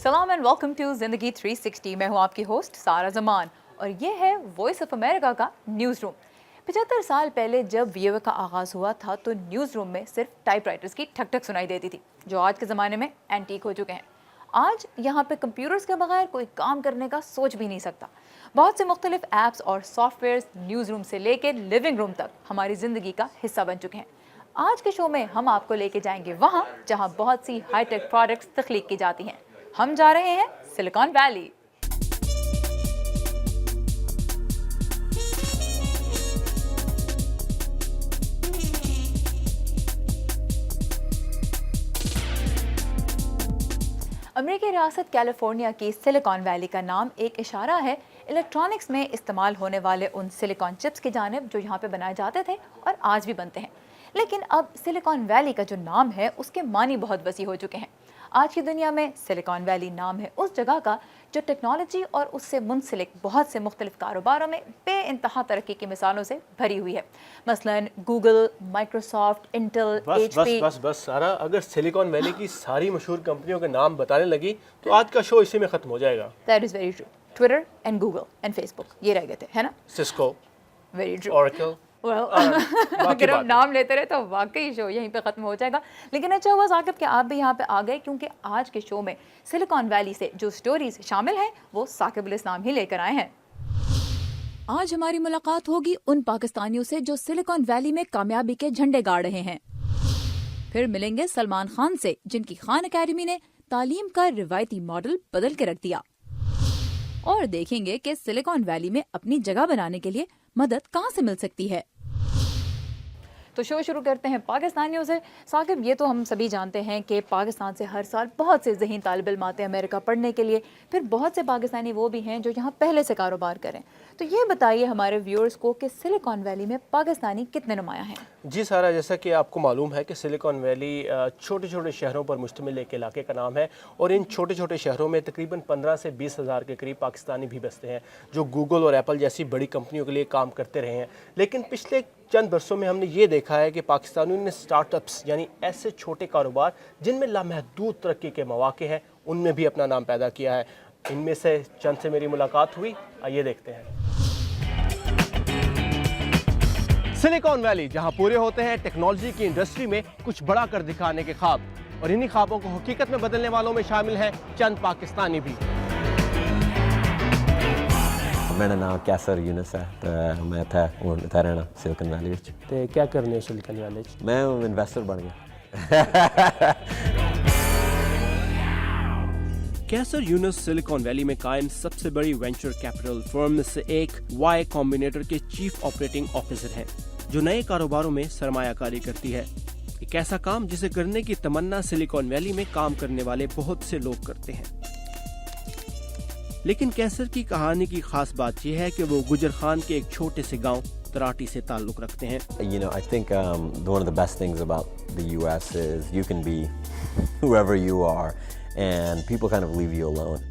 सलाम and welcome to जिंदगी 360। मैं हूँ आपकी होस्ट सारा जमान और ये है वॉइस ऑफ अमेरिका का न्यूज़ रूम। 75 साल पहले जब वीओए का आगाज़ हुआ था तो न्यूज़ रूम में सिर्फ टाइपराइटर्स की ठक ठक सुनाई देती थी, जो आज के ज़माने में एंटीक हो चुके हैं। आज यहाँ पे कंप्यूटर्स के बगैर कोई काम करने का सोच भी नहीं सकता। बहुत से मुख्तलिफ ऐप्स और सॉफ्टवेयर्स न्यूज़ रूम से लेकर लिविंग रूम तक हमारी ज़िंदगी का हिस्सा बन चुके हैं। आज के शो में हम आपको लेके जाएंगे वहाँ जहाँ बहुत सी हाईटेक प्रोडक्ट्स तख्लीक की जाती हैं। हम जा रहे हैं सिलिकॉन वैली। अमेरिकी रियासत कैलिफोर्निया की सिलिकॉन वैली का नाम एक इशारा है इलेक्ट्रॉनिक्स में इस्तेमाल होने वाले उन सिलिकॉन चिप्स की जानिब जो यहाँ पे बनाए जाते थे और आज भी बनते हैं। लेकिन अब सिलिकॉन वैली का जो नाम है उसके मानी बहुत वसी हो चुके हैं। आज की दुनिया में सिलिकॉन वैली नाम है उस जगह का जो टेक्नोलॉजी और उससे मुंसलिक बहुत से मुख्तलिफ कारोबारों में बेइंतहा तरक्की की मिसालों से भरी हुई है। मसलन गूगल, माइक्रोसॉफ्ट, इंटेल, HP। बस सारा, अगर सिलिकॉन वैली की सारी मशहूर कंपनियों के नाम बताने लगी तो आज का शो इसी में खत्म हो जाएगा। That is very true. Twitter and Google and Facebook ये रह गए थे, है ना? Cisco, very true. ओरेकल। अगर हम नाम लेते रहे तो वाकई शो यहीं पे ख़त्म हो जाएगा। लेकिन अच्छा हुआ साकिब कि आप भी यहाँ पे आ गए, क्योंकि आज के शो में सिलिकॉन वैली से जो स्टोरीज शामिल हैं वो साकिबुल इस्लाम ही लेकर आए हैं। आज हमारी मुलाकात होगी उन पाकिस्तानियों से जो सिलिकॉन वैली में कामयाबी के झंडे गाड़ रहे हैं। फिर मिलेंगे सलमान खान से, जिनकी खान अकेडमी ने तालीम का रिवायती मॉडल बदल के रख दिया। और देखेंगे कि सिलिकॉन वैली में अपनी जगह बनाने के लिए मदद कहाँ से मिल सकती है। तो शो शुरू करते हैं पाकिस्तानियों से। साकिब, ये तो हम सभी जानते हैं कि पाकिस्तान से हर साल बहुत से ज़हीन तालिब इल्म आते हैं अमेरिका पढ़ने के लिए। फिर बहुत से पाकिस्तानी वो भी हैं जो यहाँ पहले से कारोबार करें। तो ये बताइए हमारे व्यूअर्स को कि सिलिकॉन वैली में पाकिस्तानी कितने नुमायाँ हैं? जी सारा, जैसा कि आपको मालूम है कि सिलिकॉन वैली छोटे छोटे शहरों पर मुश्तमिल एक इलाके का नाम है और इन छोटे छोटे शहरों में तकरीबन 15 से 20 हज़ार के करीब पाकिस्तानी भी बसते हैं जो गूगल और एप्पल जैसी बड़ी कंपनियों के लिए काम करते रहे हैं। लेकिन पिछले चंद बरसों में हमने ये देखा है कि पाकिस्तानियों ने स्टार्टअप्स यानी ऐसे छोटे कारोबार जिनमें लामहदूद तरक्की के मौके हैं उनमें भी अपना नाम पैदा किया है। इनमें से चंद से मेरी मुलाकात हुई, आइए देखते हैं। सिलिकॉन वैली, जहां पूरे होते हैं टेक्नोलॉजी की इंडस्ट्री में कुछ बड़ा कर दिखाने के ख्वाब, और इन्हीं ख्वाबों को हकीकत में बदलने वालों में शामिल हैं चंद पाकिस्तानी भी। मेरा नाम कैसर यूनुस है, तो मैं था रहना सिलिकॉन वैली विच। ते क्या करने सिलिकॉन वैली? मैं इन्वेस्टर बन गया। कैसर यूनुस सिलिकॉन वैली में कायम सबसे बड़ी वेंचर कैपिटल फर्म में से एक वाई कॉम्बिनेटर के चीफ ऑपरेटिंग ऑफिसर हैं, जो नए कारोबारों में सरमायाकारी करती है। एक ऐसा काम जिसे करने की तमन्ना सिलिकॉन वैली में काम करने वाले बहुत से लोग करते हैं। लेकिन कैसर की कहानी की खास बात यह है कि वो गुजर खान के एक छोटे से गांव तराटी से ताल्लुक रखते हैं। You know, I think one of the best things about the US is you can be whoever you are and people kind of leave you alone.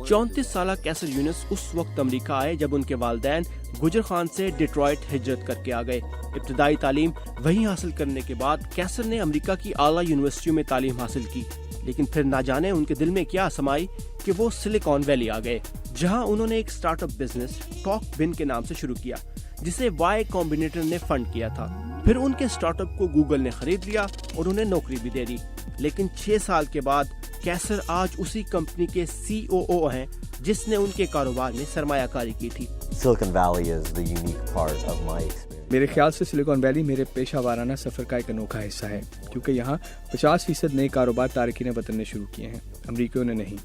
34 साला कैसर यूनुस उस वक्त अमेरिका आए जब उनके वालिदैन गुजर खान से डिट्रॉइट हिजरत करके आ गए। इब्तदाई तालीम वहीं हासिल करने के बाद कैसर ने अमेरिका की आला यूनिवर्सिटियों में तालीम हासिल की, लेकिन फिर ना जाने उनके दिल में क्या समाई कि वो सिलिकॉन वैली आ गए, जहां उन्होंने एक स्टार्टअप बिजनेस टॉक बिन के नाम से शुरू किया, जिसे वाई कॉम्बिनेटर ने फंड किया था। फिर उनके स्टार्टअप को गूगल ने खरीद लिया और उन्हें नौकरी भी दे दी। लेकिन 6 साल के बाद कैसर आज उसी कंपनी के COO हैं जिसने उनके कारोबार में सरमायाकारी की थी। Silicon Valley is the unique part of my experience. मेरे ख्याल से सिलिकॉन वैली मेरे पेशा वाराना सफ़र का एक अनोखा हिस्सा है, क्योंकि यहाँ 50% नए कारोबार तारकीन वतन ने शुरू किए हैं, अमरीकियों ने नहीं।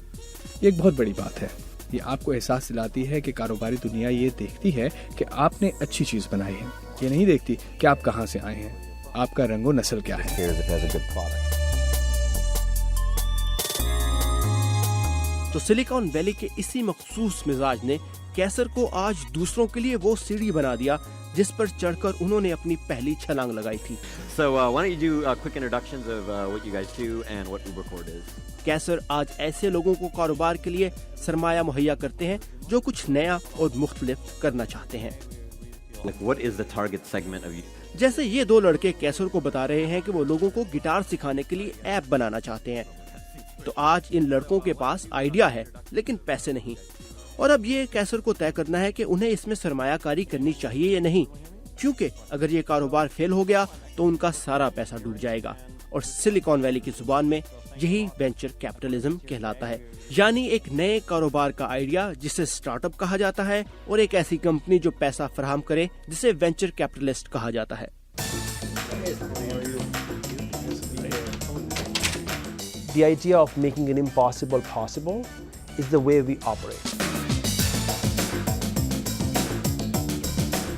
ये एक बहुत बड़ी बात है। ये आपको एहसास दिलाती है कि कारोबारी दुनिया ये देखती है कि आपने अच्छी चीज़ बनाई है, ये नहीं देखती कि आप कहाँ से आए हैं, आपका रंगो नस्ल क्या है। Here's if it has a good product. तो सिलिकॉन वैली के इसी मखसूस मिजाज ने कैसर को आज दूसरों के लिए वो सीढ़ी बना दिया जिस पर चढ़कर उन्होंने अपनी पहली छलांग लगाई थी। So why don't you do quick introductions of what you guys do and what Ubercord is? कैसर आज ऐसे लोगों को कारोबार के लिए सरमाया मुहैया करते हैं जो कुछ नया और मुख्तलिफ करना चाहते हैं। Like what is the target segment of you? जैसे ये दो लड़के कैसर को बता रहे हैं कि वो लोगों को गिटार सिखाने के लिए ऐप बनाना चाहते हैं। تو آج ان لڑکوں کے پاس آئیڈیا ہے لیکن پیسے نہیں، اور اب یہ کیسر کو طے کرنا ہے کہ انہیں اس میں سرمایہ کاری کرنی چاہیے یا نہیں، کیونکہ اگر یہ کاروبار فیل ہو گیا تو ان کا سارا پیسہ ڈوب جائے گا، اور سلیکان ویلی کی زبان میں یہی وینچر کیپٹلزم کہلاتا ہے، یعنی ایک نئے کاروبار کا آئیڈیا جسے سٹارٹ اپ کہا جاتا ہے، اور ایک ایسی کمپنی جو پیسہ فراہم کرے جسے وینچر کیپٹلسٹ کہا جاتا ہے۔ The idea of making an impossible possible is the way we operate.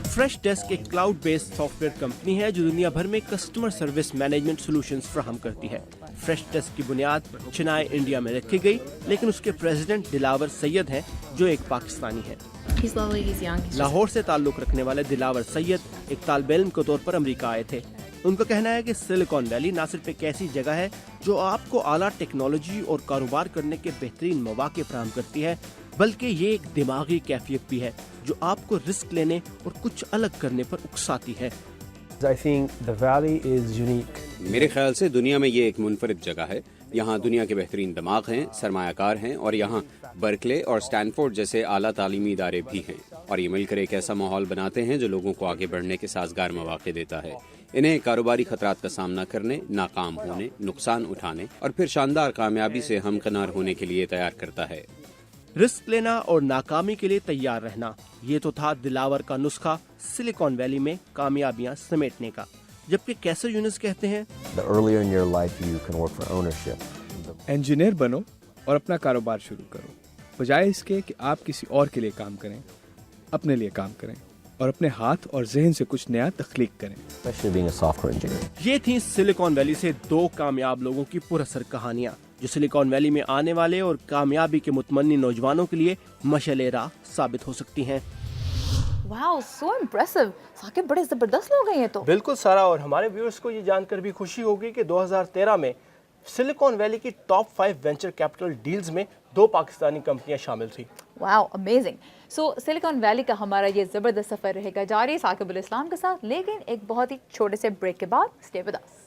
Freshdesk ایک cloud based software company ہے جو دنیا بھر میں کسٹمر سروس مینجمنٹ سولوشنز فراہم کرتی ہے۔ فریش ڈیسک کی بنیاد چنائی انڈیا میں رکھی گئی، لیکن اس کے پریزیڈنٹ دلاور سید ہیں جو ایک پاکستانی ہیں۔ لاہور سے تعلق رکھنے والے دلاور سید ایک طالب علم کے طور پر امریکہ آئے تھے۔ ان کا کہنا ہے کہ سلیکان ویلی نہ صرف ایک ایسی جگہ ہے جو آپ کو اعلیٰ ٹیکنالوجی اور کاروبار کرنے کے بہترین مواقع فراہم کرتی ہے، بلکہ یہ ایک دماغی کیفیت بھی ہے جو آپ کو رسک لینے اور کچھ الگ کرنے پر اکساتی ہے۔ I think the valley is unique. میرے خیال سے دنیا میں یہ ایک منفرد جگہ ہے۔ یہاں دنیا کے بہترین دماغ ہیں، سرمایہ کار ہیں، اور یہاں برکلے اور سٹینفورڈ جیسے اعلیٰ تعلیمی ادارے بھی ہیں، اور یہ مل کر ایک ایسا ماحول بناتے ہیں جو لوگوں کو آگے بڑھنے کے سازگار مواقع دیتا ہے، انہیں کاروباری خطرات کا سامنا کرنے، ناکام ہونے، نقصان اٹھانے اور پھر شاندار کامیابی سے ہمکنار ہونے کے لیے تیار کرتا ہے۔ رسک لینا اور ناکامی کے لیے تیار رہنا، یہ تو تھا دلاور کا نسخہ سلیکان ویلی میں کامیابیاں سمیٹنے کا، جبکہ کیسر یونس کہتے ہیں The earlier in your life you can work for ownership. Engineer بنو اور اپنا کاروبار شروع کرو، بجائے اس کے کہ آپ کسی اور کے لیے کام کریں، اپنے لیے کام کریں اور اپنے ہاتھ اور ذہن سے کچھ نیا تخلیق کریں۔ Especially being a software engineer. یہ تھیں سلیکان ویلی سے دو کامیاب لوگوں کی پراثر کہانیاں جو سلیکان ویلی میں آنے والے اور کامیابی کے متمنی نوجوانوں کے لیے مشعل راہ ثابت ہو سکتی ہیں۔ واو، سو امپریسو، ثاقب بڑے زبردست لوگ ہیں یہ تو۔ بالکل سارا، اور ہمارے ویورز کو یہ جان کر بھی خوشی ہوگی کہ 2013 میں سلیکان ویلی کی ٹاپ 5 وینچر کیپٹل ڈیلز میں 2 پاکستانی کمپنیاں شامل تھیں۔ واو، امیزنگ۔ سو سلیکان ویلی کا ہمارا یہ زبردست سفر رہے گا جاری ثاقب الاسلام کے ساتھ، لیکن ایک بہت ہی چھوٹے سے بریک کے بعد اسٹے ود اس۔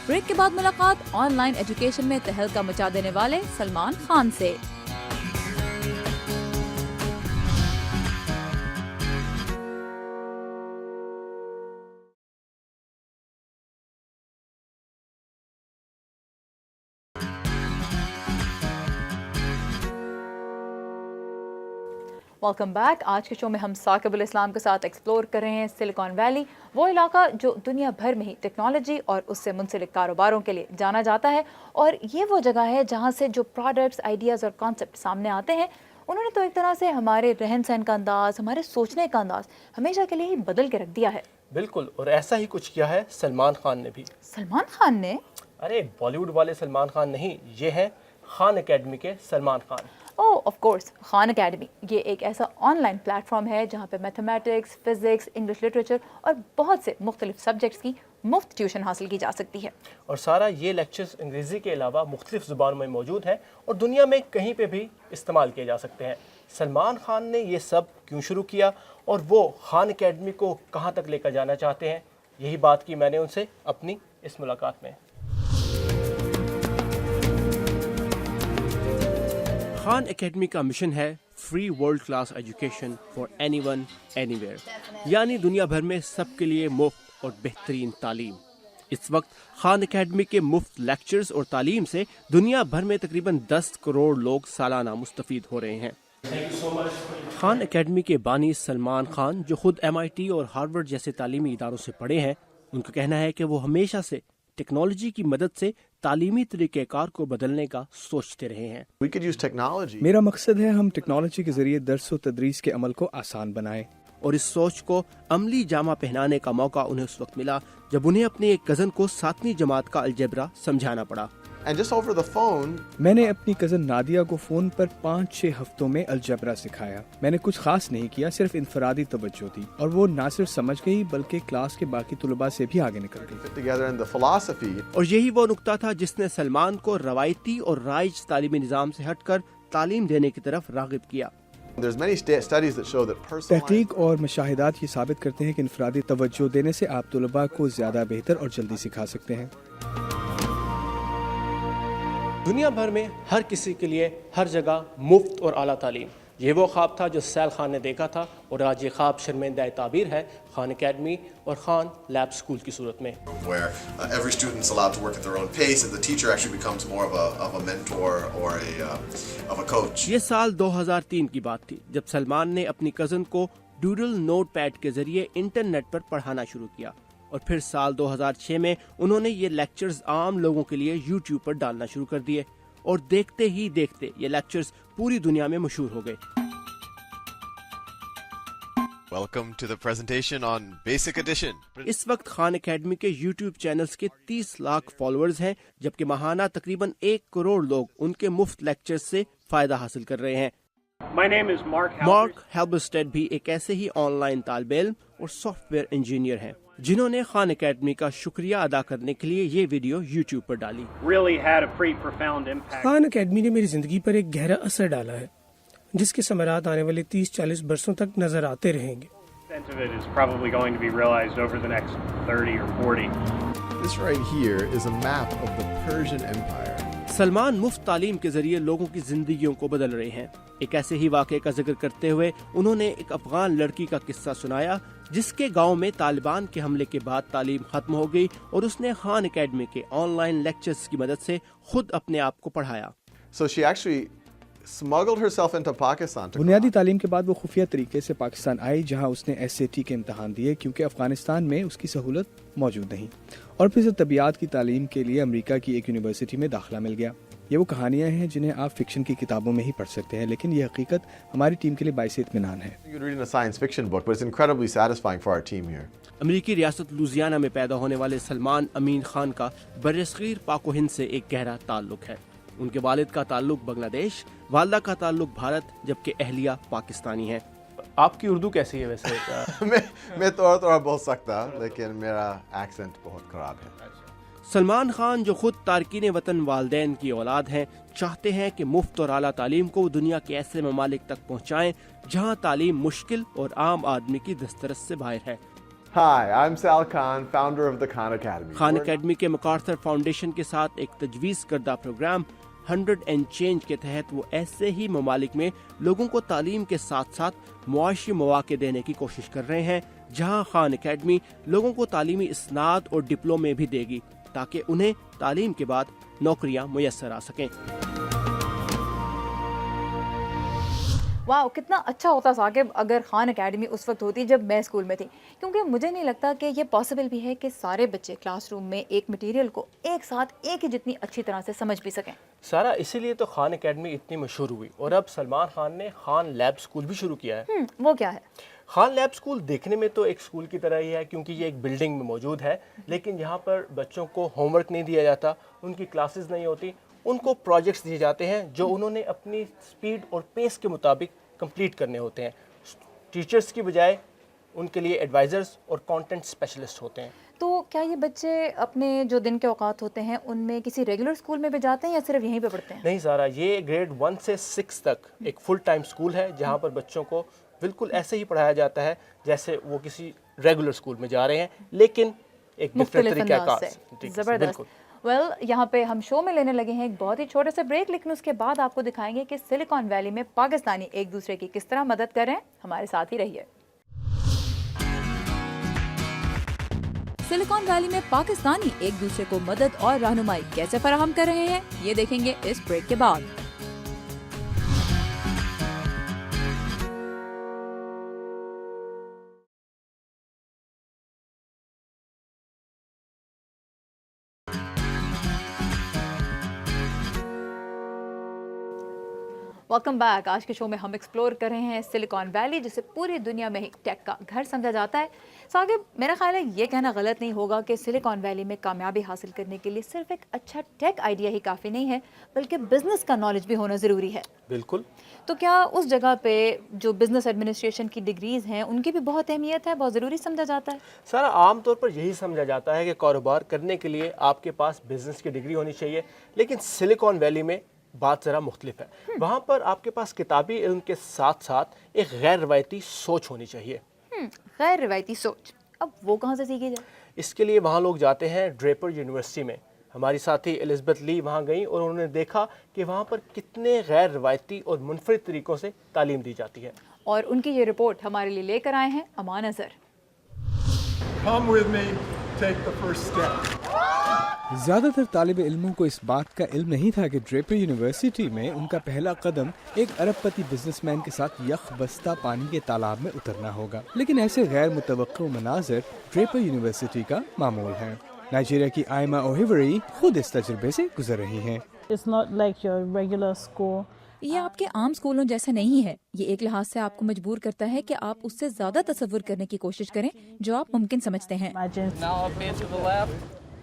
بریک کے بعد ملاقات آن لائن ایجوکیشن میں تہلکہ مچا دینے والے سلمان خان سے۔ Welcome back. آج کے شو میں ہم ثاقب الاسلام کے ساتھ ایکسپلور کر رہے ہیں سلیکان ویلی، وہ علاقہ جو دنیا بھر میں ہی ٹیکنالوجی اور اس سے منسلک کاروباروں کے لیے جانا جاتا ہے، اور یہ وہ جگہ ہے جہاں سے جو پروڈکٹس، آئیڈیاز اور کانسیپٹ سامنے آتے ہیں، انہوں نے تو ایک طرح سے ہمارے رہن سہن کا انداز، ہمارے سوچنے کا انداز ہمیشہ کے لیے ہی بدل کے رکھ دیا ہے۔ بالکل، اور ایسا ہی کچھ کیا ہے سلمان خان نے بھی۔ سلمان خان نے؟ ارے بالی ووڈ والے سلمان خان نہیں، یہ ہیں خان اکیڈمی کے سلمان خان۔ اوہ آف کورس، خان اکیڈمی یہ ایک ایسا آن لائن پلیٹ فارم ہے جہاں پہ میتھمیٹکس، فزکس، انگلش لٹریچر اور بہت سے مختلف سبجیکٹس کی مفت ٹیوشن حاصل کی جا سکتی ہے۔ اور سارا یہ لیکچرز انگریزی کے علاوہ مختلف زبانوں میں موجود ہیں اور دنیا میں کہیں پہ بھی استعمال کیے جا سکتے ہیں۔ سلمان خان نے یہ سب کیوں شروع کیا اور وہ خان اکیڈمی کو کہاں تک لے کر جانا چاہتے ہیں، یہی بات کی میں نے ان سے اپنی اس ملاقات میں۔ خان اکیڈمی کا مشن ہے free world class education for any one any where, یعنی دنیا بھر میں سب کے لیے مفت اور بہترین تعلیم۔ اس وقت خان اکیڈمی کے مفت لیکچرز اور تعلیم سے دنیا بھر میں تقریباً 10 کروڑ لوگ سالانہ مستفید ہو رہے ہیں۔ خان اکیڈمی کے بانی سلمان خان، جو خود MIT اور ہارورڈ جیسے تعلیمی اداروں سے پڑھے ہیں، ان کا کہنا ہے کہ وہ ہمیشہ سے ٹیکنالوجی کی مدد سے تعلیمی طریقہ کار کو بدلنے کا سوچتے رہے ہیں۔ میرا مقصد ہے ہم ٹیکنالوجی کے ذریعے درس و تدریس کے عمل کو آسان بنائیں، اور اس سوچ کو عملی جامہ پہنانے کا موقع انہیں اس وقت ملا جب انہیں اپنے ایک کزن کو 7ویں جماعت کا الجبرا سمجھانا پڑا۔ میں نے اپنی کزن نادیہ کو فون پر 5-6 ہفتوں میں الجبرا سکھایا۔ میں نے کچھ خاص نہیں کیا، صرف انفرادی توجہ دی، اور وہ نہ صرف سمجھ گئی بلکہ کلاس کے باقی طلباء سے بھی آگے نکل گئی۔ اور یہی وہ نقطہ تھا جس نے سلمان کو روایتی اور رائج تعلیمی نظام سے ہٹ کر تعلیم دینے کی طرف راغب کیا۔ تحقیق اور مشاہدات یہ ثابت کرتے ہیں کہ انفرادی توجہ دینے سے آپ طلباء کو زیادہ بہتر اور جلدی سکھا سکتے ہیں۔ दुनिया भर में हर किसी के लिए हर जगह मुफ्त और आला तालीम, ये वो ख्वाब था जो सैल खान ने देखा था और आज ये ख्वाब शर्मिंदा ताबीर है खान एकेडमी और खान लैब स्कूल की सूरत में, where every student's allowed to work at their own pace and the teacher actually becomes more of a mentor or of a coach. ये साल 2003 की बात थी जब सलमान ने अपनी कज़न को डूडल नोट पैड के जरिए इंटरनेट पर पढ़ाना शुरू किया और फिर साल 2006 में उन्होंने ये लेक्चर्स आम लोगों के लिए यूट्यूब पर डालना शुरू कर दिए और देखते ही देखते ये लेक्चर्स पूरी दुनिया में मशहूर हो गए। Welcome to the presentation on Basic Edition. इस वक्त खान एकेडमी के यूट्यूब चैनल्स के 30 लाख फॉलोअर्स हैं, जबकि माहाना तकरीबन 1 करोड़ लोग उनके मुफ्त लेक्चर्स से फायदा हासिल कर रहे हैं। मार्क हेल्बरस्टेड भी एक ऐसे ही ऑनलाइन तालिब इल्म और सॉफ्टवेयर इंजीनियर हैं, जिन्होंने खान एकेडमी का शुक्रिया अदा करने के लिए ये वीडियो यूट्यूब पर डाली। खान एकेडमी ने मेरी जिंदगी पर एक गहरा असर डाला है, जिसके समरात आने वाले 30-40 बरसों तक नजर आते रहेंगे। This right here is a map of the Persian Empire. Salman मुफ्त तालीम के जरिए लोगों की जिंदगियों को बदल रहे हैं। एक ऐसे ही वाक़े का जिक्र करते हुए उन्होंने एक अफगान लड़की का किस्सा सुनाया जिसके गांव में तालिबान के हमले के बाद तालीम खत्म हो गई और उसने खान एकेडमी के ऑनलाइन लेक्चर्स की मदद से खुद अपने आप को पढ़ाया। So she actually smuggled herself into Pakistan. बुनियादी तालीम के बाद वो खुफिया तरीके से पाकिस्तान आई, जहां उसने SAT के इम्तहान दिए क्योंकि अफगानिस्तान में उसकी सहूलत मौजूद नहीं, और फिर तबियात की तालीम के लिए अमेरिका की एक यूनिवर्सिटी में दाखिला मिल गया। ये वो कहानियां हैं जिन्हें आप फिक्शन की किताबों में ही पढ़ सकते हैं, लेकिन ये हकीकत हमारी टीम के लिए बाइस इत्मीनान है। You're reading a science fiction book, but it's incredibly satisfying for our team here. अमेरिकी रियासत लुजियाना में पैदा होने वाले सलमान अमीन खान का बरसगीर पाक हिंद से एक गहरा ताल्लुक है। उनके वालिद का ताल्लुक बांग्लादेश, वालदा का ताल्लुक भारत, जबकि अहलिया पाकिस्तानी है। आपकी उर्दू कैसी है वैसे? मैं थोड़ा बोल सकता, लेकिन मेरा एक्सेंट बहुत खराब है। सलमान खान जो खुद तारकीन वतन वालदैन की औलाद हैं, चाहते हैं कि मुफ्त और आला तालीम को दुनिया के ऐसे ममालिक तक पहुँचाएं जहाँ तालीम मुश्किल और आम आदमी की दस्तरस से बाहर है। Hi, I'm Sal Khan, founder of the Khan Academy. Khan academy के मकार्थर फाउंडेशन के साथ एक तजवीज़ करदा प्रोग्राम 100 एंड चेंज के तहत वो ऐसे ही ममालिक में लोगों को तालीम के साथ साथ मुआशी मौक़े देने की कोशिश कर रहे हैं, जहाँ खान एकेडमी लोगों को तालीमी इसनाद और डिप्लोमे भी देगी ताकि उन्हें तालीम के बाद नौकरियां मुयस्सर आ सकें। वाह, कितना अच्छा होता साकिब अगर खान एकेडमी उस वक्त होती जब मैं स्कूल में थी, क्योंकि मुझे नहीं लगता कि ये पॉसिबल भी है कि सारे बच्चे क्लासरूम में एक मटेरियल को एक साथ एक ही जितनी अच्छी तरह से समझ भी सकें। सारा इसीलिए तो खान एकेडमी इतनी मशहूर हुई और अब सलमान खान ने खान लैब स्कूल भी शुरू किया है। वो क्या है? खान लैब स्कूल देखने में तो एक स्कूल की तरह ही है, क्योंकि ये एक बिल्डिंग में मौजूद है, लेकिन यहाँ पर बच्चों को होमवर्क नहीं दिया जाता, उनकी क्लासेस नहीं होती, उनको प्रोजेक्ट्स दिए जाते हैं जो उन्होंने अपनी स्पीड और पेस के मुताबिक कंप्लीट करने होते हैं। टीचर्स की बजाय उनके लिए एडवाइज़र्स और कंटेंट स्पेशलिस्ट होते हैं। तो क्या ये बच्चे अपने जो दिन के औकात होते हैं उनमें किसी रेगुलर स्कूल में भी जाते हैं या सिर्फ यहीं पे पढ़ते हैं? नहीं सारा, ये ग्रेड 1 से 6 तक एक फुल टाइम स्कूल है जहाँ पर बच्चों को बिल्कुल ऐसे ही पढ़ाया जाता है जैसे वो किसी रेगुलर स्कूल में जा रहे हैं, लेकिन एक डिफरेंट तरीके का। ज़बरदस्त। यहाँ पे हम शो में लेने लगे हैं एक बहुत ही छोटे से ब्रेक, लेकिन उसके बाद आपको दिखाएंगे कि सिलिकॉन वैली में पाकिस्तानी एक दूसरे की किस तरह मदद कर रहे हैं। हमारे साथ ही रहिए। सिलिकॉन वैली में पाकिस्तानी एक दूसरे को मदद और रहनुमाई कैसे फराहम कर रहे हैं, ये देखेंगे इस ब्रेक के बाद। Welcome back. आज के शो में हम एक्सप्लोर कर रहे हैं सिलिकॉन वैली, जिसे पूरी दुनिया में ही टेक का घर समझा जाता है। साकिब, मेरा ख्याल है ये कहना गलत नहीं होगा कि सिलिकॉन वैली में कामयाबी हासिल करने के लिए सिर्फ एक अच्छा टेक आइडिया ही काफ़ी नहीं है, बल्कि बिजनेस का नॉलेज भी होना ज़रूरी है। बिल्कुल। तो क्या उस जगह पे जो बिजनेस एडमिनिस्ट्रेशन की डिग्रीज़ हैं उनकी भी बहुत अहमियत है, बहुत ज़रूरी समझा जाता है? सारा आम तौर पर यही समझा जाता है कि कारोबार करने के लिए आपके पास बिजनेस की डिग्री होनी चाहिए, लेकिन सिलिकॉन वैली में बात ज़रा मुख्तलिफ है। वहाँ पर आपके पास किताबी इल्म के साथ साथ एक गैर रवायती सोच होनी चाहिए। गैर रवायती सोच, अब वो कहाँ से सीखी जाए? इसके लिए वहाँ लोग जाते हैं ड्रेपर यूनिवर्सिटी में। हमारी साथी एलिज़ाबेथ ली वहाँ गई और उन्होंने देखा कि वहाँ पर कितने गैर रवायती और मुनफरिद तरीक़ों से तालीम दी जाती है। और उनकी ये रिपोर्ट हमारे लिए लेकर आए हैं अमान Azhar. Come with me, take the first step. ज़्यादातर तालिब इल्मों को इस बात का इल्म नहीं था कि ड्रेपर यूनिवर्सिटी में उनका पहला कदम एक अरबपति बिजनेसमैन के साथ यख बस्ता पानी के तालाब में उतरना होगा। लेकिन ऐसे गैर मुतवक्किल मनाज़र ड्रेपर यूनिवर्सिटी का मामूल है। नाइजीरिया की आयमा ओहिवरी खुद इस तजुर्बे से गुजर रही हैं। It's not like your regular school. ये आपके आम स्कूलों जैसा नहीं है। ये एक लिहाज से आपको मजबूर करता है कि आप उससे ज्यादा तसव्वुर करने की कोशिश करें जो आप मुमकिन समझते हैं।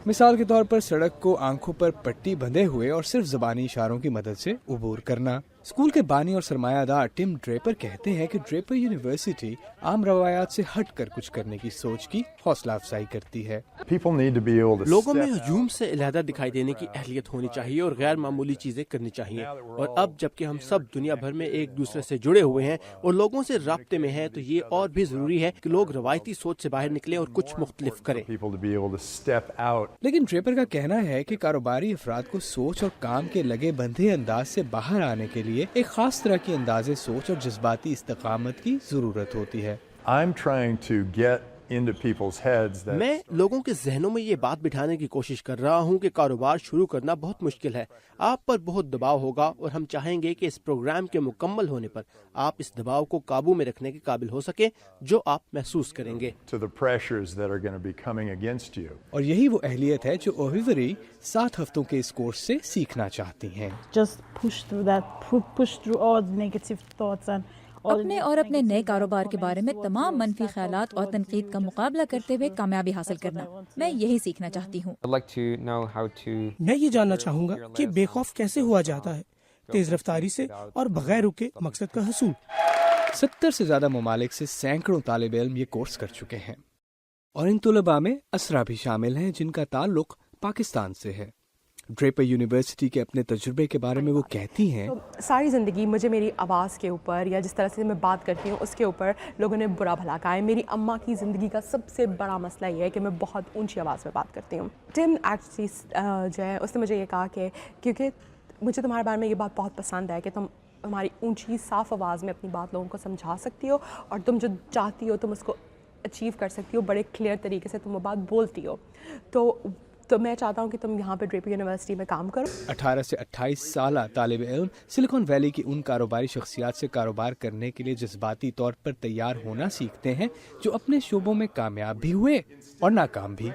मिसाल के तौर पर सड़क को आंखों पर पट्टी बंधे हुए और सिर्फ ज़बानी इशारों की मदद से उबूर करना। स्कूल के बानी और सरमायादार टिम ड्रेपर कहते हैं कि ड्रेपर यूनिवर्सिटी आम रवायात से हट कर कुछ करने की सोच की हौसला अफजाई करती है। लोगों में हजूम से अलहदा दिखाई देने की अहलियत होनी चाहिए और गैर मामूली चीजें करनी चाहिए। और अब जबकि हम सब दुनिया भर में एक दूसरे से जुड़े हुए हैं और लोगों से राब्ते में हैं, तो ये और भी जरूरी है कि लोग रवायती सोच से बाहर निकलें और कुछ मुख्तलिफ करें। लेकिन ड्रेपर का कहना है कि कारोबारी अफराद को सोच और काम के लगे बंधे अंदाज से बाहर आने के लिए एक खास तरह की अंदाजे सोच और जज्बाती इस्तकामत की जरूरत होती है। मैं लोगों के जहनों में ये बात बिठाने की कोशिश कर रहा हूँ कि कारोबार शुरू करना बहुत मुश्किल है, आप पर बहुत दबाव होगा और हम चाहेंगे कि इस प्रोग्राम के मुकम्मल होने पर आप इस दबाव को काबू में रखने के काबिल हो सके जो आप महसूस करेंगे। और यही वो अहलियत है जो ओहिवरी 7 हफ्तों के इस कोर्स से सीखना चाहती हैं। अपने और अपने नए कारोबार के बारे में तमाम मनफी ख्यालात और तनकीद का मुकाबला करते हुए कामयाबी हासिल करना, मैं यही सीखना चाहती हूँ। मैं ये जानना चाहूँगा कि बेखौफ कैसे हुआ जाता है, तेज रफ्तारी से और बगैर रुके मकसद का हसूल। 70 से ज्यादा ममालिक से सैकड़ों तालिब इल्म ये कोर्स कर चुके हैं और इन तुलबा में असरा भी शामिल हैं जिनका ताल्लुक पाकिस्तान से है। ड्रेपर यूनिवर्सिटी के अपने तजुर्बे के बारे में वो कहती हैं, तो सारी ज़िंदगी मुझे मेरी आवाज़ के ऊपर या जिस तरह से मैं बात करती हूँ उसके ऊपर लोगों ने बुरा भला कहा है। मेरी अम्मा की ज़िंदगी का सबसे बड़ा मसला ये है कि मैं बहुत ऊंची आवाज़ में बात करती हूँ। टिम एक्चुअली जो है उसने मुझे ये कहा कि क्योंकि मुझे तुम्हारे बारे में ये बात बहुत पसंद है कि तुम हमारी ऊँची साफ़ आवाज़ में अपनी बात लोगों को समझा सकती हो और तुम जो चाहती हो तुम उसको अचीव कर सकती हो, बड़े क्लियर तरीके से तुम वो बात बोलती हो। तो मैं चाहता हूँ कि तुम यहाँ पे ड्रेपर यूनिवर्सिटी में काम करो। 18 से 28 साल तालिब इल्म सिलिकॉन वैली की उन कारोबारी शख्सियात से कारोबार करने के लिए जज्बाती तौर पर तैयार होना सीखते हैं जो अपने शोबों में कामयाब भी हुए और नाकाम भी।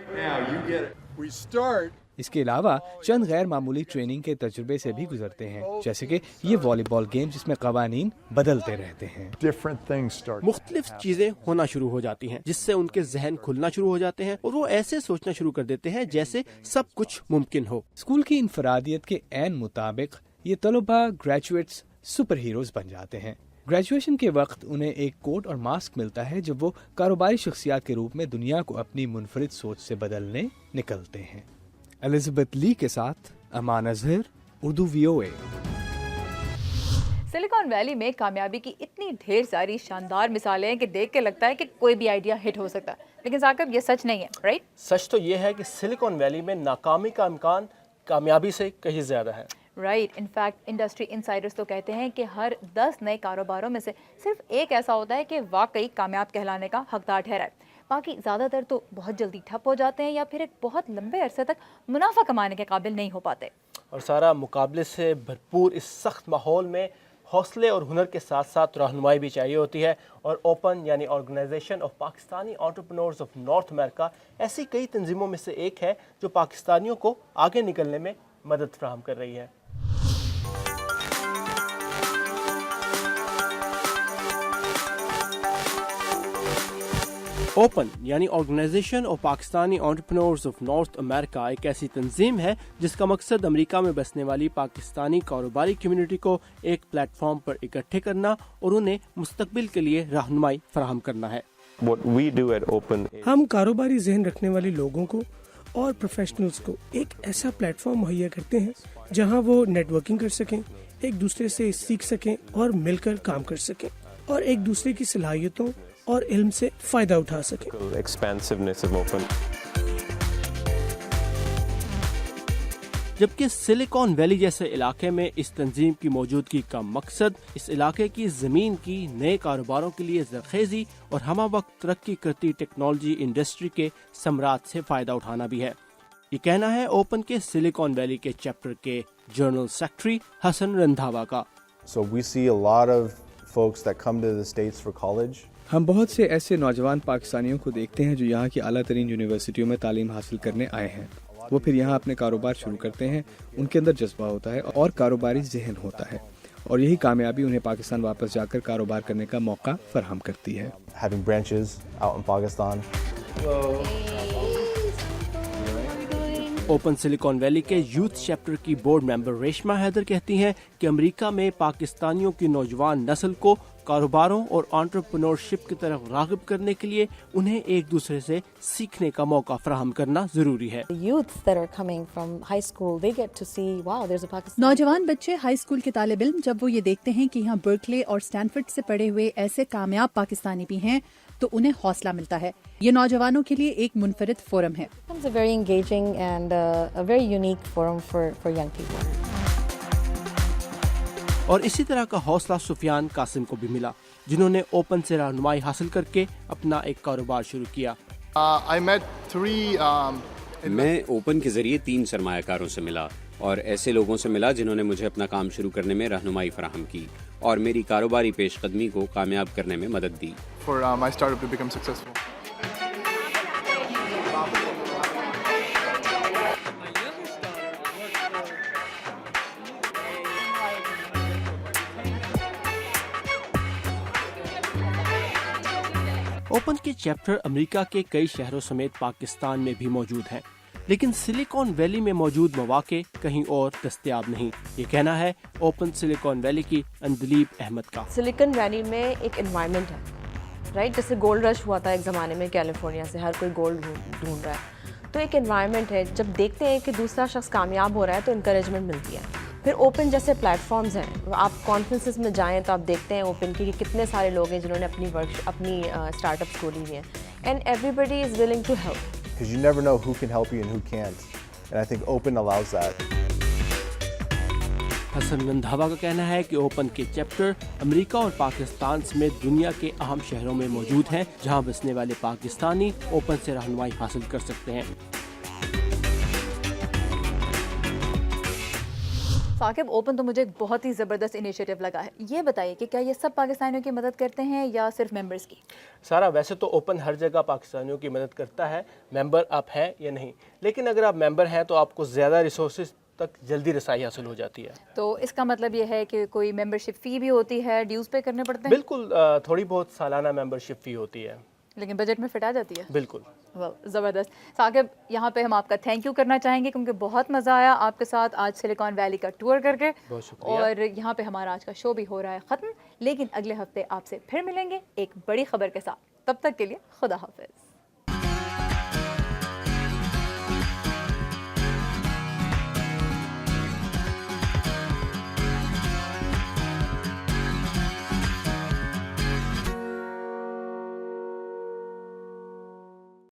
इसके अलावा चंद गैर मामूली ट्रेनिंग के तजुर्बे से भी गुजरते हैं, जैसे कि ये वॉलीबॉल गेम जिसमें कवानीन बदलते रहते हैं। मुख्तलिफ चीजें होना शुरू हो जाती हैं जिससे उनके जहन खुलना शुरू हो जाते हैं और वो ऐसे सोचना शुरू कर देते हैं जैसे सब कुछ मुमकिन हो। स्कूल की इनफरादियत के ऐन मुताबिक ये तलबा ग्रेजुएट्स सुपर हीरोज बन जाते हैं। ग्रेजुएशन के वक्त उन्हें एक कोट और मास्क मिलता है जब वो कारोबारी शख्सियात के रूप में दुनिया को अपनी मुनफरिद सोच से बदलने निकलते हैं। एलिज़ाबेथ ली के साथ Aman Azhar, Urdu VOA। Silicon Valley में कामयाबी की इतनी ढेर सारी शानदार मिसालें हैं कि देख के लगता है कि कोई भी आइडिया हिट हो सकता है, लेकिन साकिब ये सच नहीं है, राइट? सच तो ये है कि सिलिकॉन वैली में नाकामी का इम्कान कामयाबी से कहीं ज़्यादा है। राइट। इनफैक्ट इंडस्ट्री इनसाइडर्स तो कहते हैं कि हर 10 नए कारोबारों में से सिर्फ एक ऐसा होता है कि वाकई कामयाब कहलाने का हकदार ठहरा है। बाकी ज़्यादातर तो बहुत जल्दी ठप हो जाते हैं या फिर एक बहुत लंबे अरसे तक मुनाफा कमाने के काबिल नहीं हो पाते। और सारा मुकाबले से भरपूर इस सख्त माहौल में हौसले और हुनर के साथ साथ रहनुमाई भी चाहिए होती है। और ओपन यानी organization of Pakistani entrepreneurs of North America ऐसी कई तंजीमों में से एक है जो पाकिस्तानियों को आगे निकलने में मदद फराहम कर रही है। ओपन यानी organization of Pakistani entrepreneurs of North America एक ऐसी तंजीम है जिसका मकसद अमेरिका में बसने वाली पाकिस्तानी कारोबारी कम्युनिटी को एक प्लेटफॉर्म पर इकट्ठे करना और उन्हें मुस्तकबिल के लिए रहनुमाई फराहम करना है। हम कारोबारी जहन रखने वाले लोगों को और प्रोफेशनल्स को एक ऐसा प्लेटफॉर्म मुहैया करते हैं जहां वो नेटवर्किंग कर सकें, एक दूसरे से सीख सकें और मिलकर काम कर सकें और एक दूसरे की सलाहियतों और इल्म से फायदा उठा सकें। जबकि सिलिकॉन वैली जैसे इलाके में इस तंजीम की मौजूदगी का मकसद इस इलाके की ज़मीन की नए कारोबारों के लिए ज़रखेज़ी और हमा वक्त तरक्की करती टेक्नोलॉजी इंडस्ट्री के समरात से फ़ायदा उठाना भी है। ये कहना है ओपन के सिलिकॉन वैली के चैप्टर के जनरल सेक्रेटरी हसन रंधावा का। So we see a lot of folks that come to the States for college. हम बहुत से ऐसे नौजवान पाकिस्तानियों को देखते हैं जो यहाँ की आला तरीन यूनिवर्सिटियों में तालीम हासिल करने आए हैं। वो फिर यहाँ अपने कारोबार शुरू करते हैं, उनके अंदर जज्बा होता है और कारोबारी जहन होता है, और यही कामयाबी उन्हें पाकिस्तान वापस जाकर कारोबार करने का मौका फराहम करती है। Having branches out in Pakistan. Open silicon valley के यूथ चैप्टर की बोर्ड मेंबर रेशमा हैदर कहती हैं कि अमेरिका में पाकिस्तानियों की नौजवान नस्ल को कारोबारों और एंटरप्रेन्योरशिप की तरफ राग़िब करने के लिए उन्हें एक दूसरे से सीखने का मौका फराहम करना जरूरी है। नौजवान बच्चे हाई स्कूल के तालिब इल्म जब वो ये देखते हैं कि यहाँ बर्कले और स्टैनफोर्ड से पढ़े हुए ऐसे कामयाब पाकिस्तानी भी हैं तो उन्हें हौसला मिलता है। ये नौजवानों के लिए एक मुनफरिद फोरम है। और इसी तरह का हौसला सुफियान कासिम को भी मिला, जिन्होंने ओपन से रहनुमाई हासिल करके अपना एक कारोबार शुरू किया। मैं ओपन के जरिए 3 सरमायाकारों से मिला और ऐसे लोगों से मिला जिन्होंने मुझे अपना काम शुरू करने में रहनुमाई फराहम की और मेरी कारोबारी पेशकदमी को कामयाब करने में मदद दी। ओपन के चैप्टर अमेरिका के कई शहरों समेत पाकिस्तान में भी मौजूद हैं, लेकिन सिलिकॉन वैली में मौजूद मौके कहीं और दस्तयाब नहीं। ये कहना है ओपन सिलिकॉन वैली की अंदलीब अहमद का। सिलिकॉन वैली में एक एनवायरनमेंट है, राइट, जैसे गोल्ड रश हुआ था एक ज़माने में कैलिफोर्निया से, हर कोई गोल्ड ढूंढ रहा है, तो एक एनवायरनमेंट है। जब देखते हैं कि दूसरा शख्स कामयाब हो रहा है तो इंकरेजमेंट मिलती है। फिर ओपन जैसे प्लेटफॉर्म्स हैं, आप कॉन्फ्रेंसेस में जाएं तो आप देखते हैं ओपन की कि कितने सारे लोग हैं जिन्होंने अपनी स्टार्टअप्स खोली हुई हैं, and everybody is willing to help. Because you never know who can help you and who can't. And I think Open allows that. Hasan Randhawa का कहना है कि ओपन के चैप्टर अमेरिका और पाकिस्तान समेत दुनिया के अहम शहरों में मौजूद हैं, जहां बसने वाले पाकिस्तानी ओपन से रहनुमाई हासिल कर सकते हैं। साकिब, ओपन तो मुझे एक बहुत ही ज़बरदस्त इनिशिएटिव लगा है। ये बताइए कि क्या ये सब पाकिस्तानियों की मदद करते हैं या सिर्फ मेंबर्स की? सारा, वैसे तो ओपन हर जगह पाकिस्तानियों की मदद करता है, मेंबर आप हैं या नहीं, लेकिन अगर आप मेंबर हैं तो आपको ज़्यादा रिसोर्सेज तक जल्दी रसाई हासिल हो जाती है। तो इसका मतलब ये है कि कोई मेंबरशिप फ़ी भी होती है, ड्यूज़ पे करने पड़ते हैं? बिल्कुल, थोड़ी बहुत सालाना मेंबरशिप फ़ी होती है, लेकिन बजट में फिट आ जाती है। बिल्कुल। ज़बरदस्त। साकिब, यहाँ पे हम आपका थैंक यू करना चाहेंगे क्योंकि बहुत मज़ा आया आपके साथ आज सिलिकॉन वैली का टूर करके। बहुत शुक्रिया। और यहाँ पे हमारा आज का शो भी हो रहा है ख़त्म, लेकिन अगले हफ्ते आपसे फिर मिलेंगे एक बड़ी खबर के साथ। तब तक के लिए खुदा हाफिज़।